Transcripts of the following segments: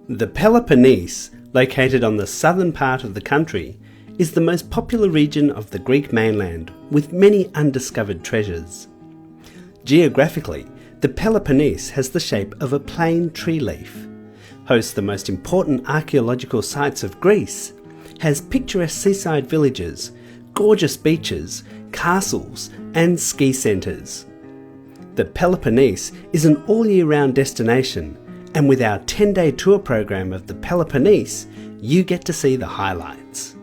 The Peloponnese, located on the southern part of the country, is the most popular region of the Greek mainland, with many undiscovered treasures. Geographically, the Peloponnese has the shape of a plain tree leaf, hosts the most important archaeological sites of Greece, has picturesque seaside villages, gorgeous beaches, castles and ski centres. The Peloponnese is an all-year-round destination, and with our 10-day tour program of the Peloponnese, you get to see the highlights.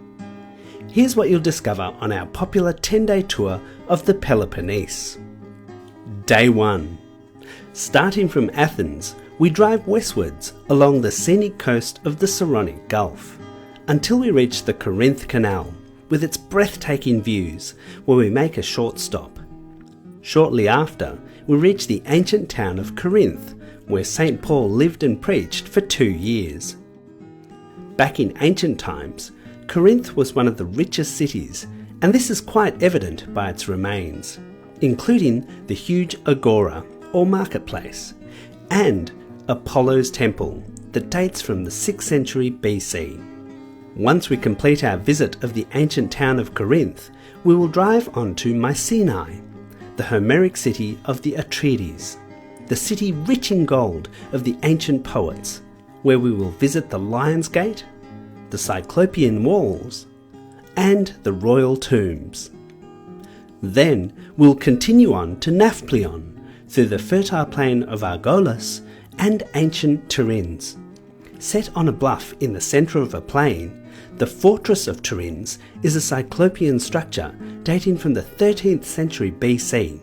Here's what you'll discover on our popular 10-day tour of the Peloponnese. Day 1. Starting from Athens, we drive westwards along the scenic coast of the Saronic Gulf, until we reach the Corinth Canal, with its breathtaking views, where we make a short stop. Shortly after, we reach the ancient town of Corinth, where St. Paul lived and preached for 2 years. Back in ancient times, Corinth was one of the richest cities, and this is quite evident by its remains, including the huge agora, or marketplace, and Apollo's temple that dates from the 6th century BC. Once we complete our visit of the ancient town of Corinth, we will drive on to Mycenae, the Homeric city of the Atreides, the city rich in gold of the ancient poets, where we will visit the Lion's Gate, the Cyclopean walls, and the royal tombs. Then we'll continue on to Nafplion, through the fertile plain of Argolis and ancient Tiryns. Set on a bluff in the centre of a plain, the fortress of Tiryns is a Cyclopean structure dating from the 13th century BC.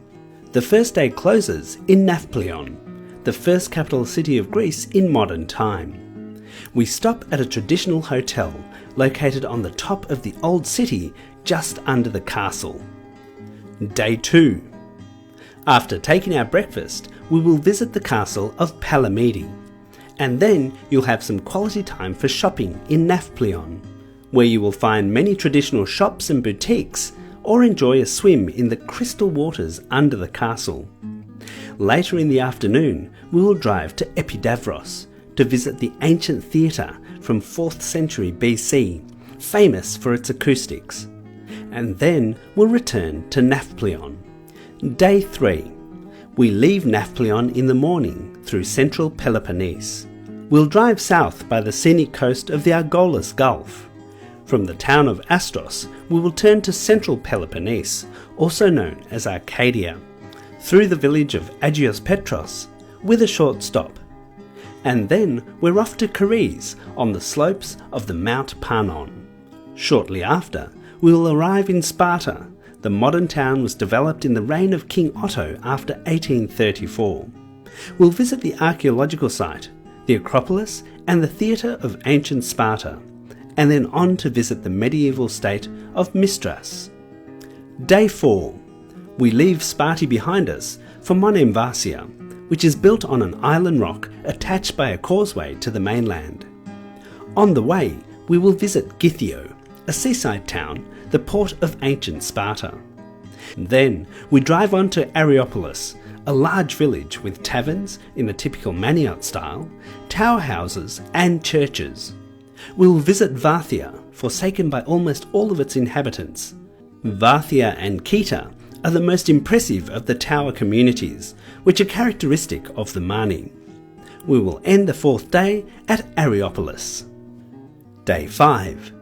The first day closes in Nafplion, the first capital city of Greece in modern time. We stop at a traditional hotel located on the top of the old city just under the castle. Day 2. After taking our breakfast, we will visit the castle of Palamede, and then you'll have some quality time for shopping in Nafplion, where you will find many traditional shops and boutiques, or enjoy a swim in the crystal waters under the castle. Later in the afternoon, we will drive to Epidavros to visit the ancient theatre from 4th century BC, famous for its acoustics. And then we'll return to Nafplion. Day 3. We leave Nafplion in the morning through central Peloponnese. We'll drive south by the scenic coast of the Argolis Gulf. From the town of Astros, we will turn to central Peloponnese, also known as Arcadia, through the village of Agios Petros, with a short stop. And then we're off to Caries on the slopes of the Mount Parnon. Shortly after, we will arrive in Sparta. The modern town was developed in the reign of King Otto after 1834. We'll visit the archaeological site, the Acropolis and the theatre of ancient Sparta, and then on to visit the medieval state of Mistras. Day 4. We leave Sparta behind us for Monemvasia, which is built on an island rock attached by a causeway to the mainland. On the way, we will visit Githio, a seaside town, the port of ancient Sparta. Then we drive on to Areopolis, a large village with taverns in the typical Maniote style, tower houses and churches. We'll visit Varthia, forsaken by almost all of its inhabitants. Varthia and Kita are the most impressive of the tower communities, which are characteristic of the Mani. We will end the 4th day at Areopolis. Day 5.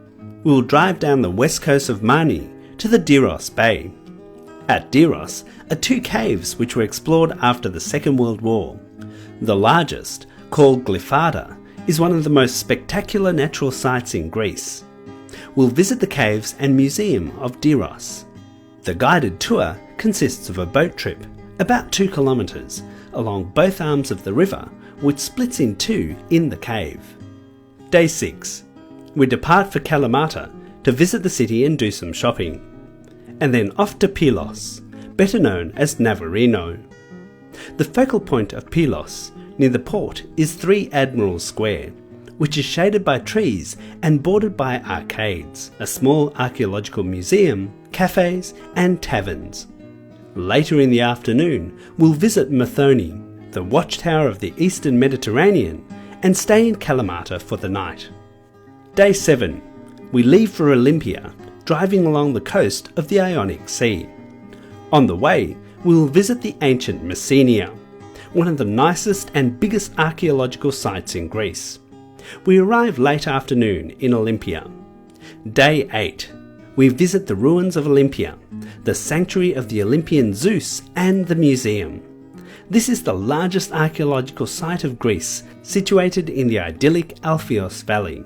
We will drive down the west coast of Mani to the Diros Bay. At Diros are 2 caves which were explored after the Second World War. The largest, called Glyphada, is one of the most spectacular natural sights in Greece. We'll visit the caves and museum of Diros. The guided tour consists of a boat trip, about 2 kilometres, along both arms of the river, which splits in 2 in the cave. Day 6. We depart for Kalamata to visit the city and do some shopping, and then off to Pylos, better known as Navarino. The focal point of Pylos, near the port, is 3 Admirals Square, which is shaded by trees and bordered by arcades, a small archaeological museum, cafes and taverns. Later in the afternoon, we'll visit Methone, the watchtower of the Eastern Mediterranean, and stay in Kalamata for the night. Day 7. We leave for Olympia, driving along the coast of the Ionic Sea. On the way, we will visit the ancient Messenia, one of the nicest and biggest archaeological sites in Greece. We arrive late afternoon in Olympia. Day 8. We visit the ruins of Olympia, the sanctuary of the Olympian Zeus, and the museum. This is the largest archaeological site of Greece, situated in the idyllic Alpheos Valley.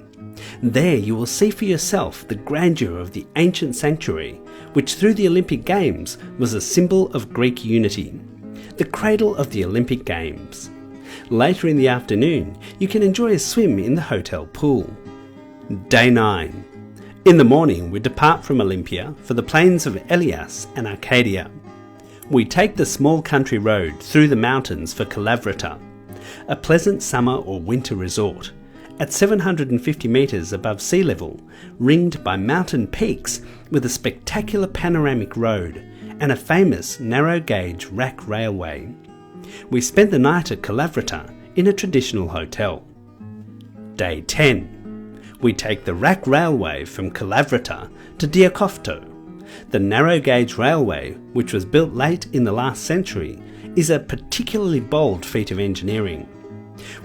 There you will see for yourself the grandeur of the ancient sanctuary, which through the Olympic Games was a symbol of Greek unity, the cradle of the Olympic Games. Later in the afternoon, you can enjoy a swim in the hotel pool. Day 9. In the morning, we depart from Olympia for the plains of Elias and Arcadia. We take the small country road through the mountains for Collaborator, a pleasant summer or winter resort, at 750 metres above sea level, ringed by mountain peaks with a spectacular panoramic road and a famous narrow-gauge rack railway. We spend the night at Collaborator in a traditional hotel. Day 10. We take the rack railway from Collaborator to Diakofto. The narrow-gauge railway, which was built late in the last century, is a particularly bold feat of engineering.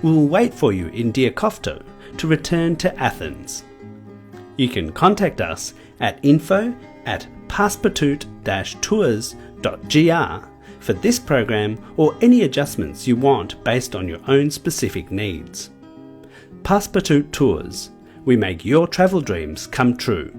We will wait for you in Diakofto to return to Athens. You can contact us at info@passepartout-tours.gr for this program or any adjustments you want based on your own specific needs. Passepartout Tours. We make your travel dreams come true.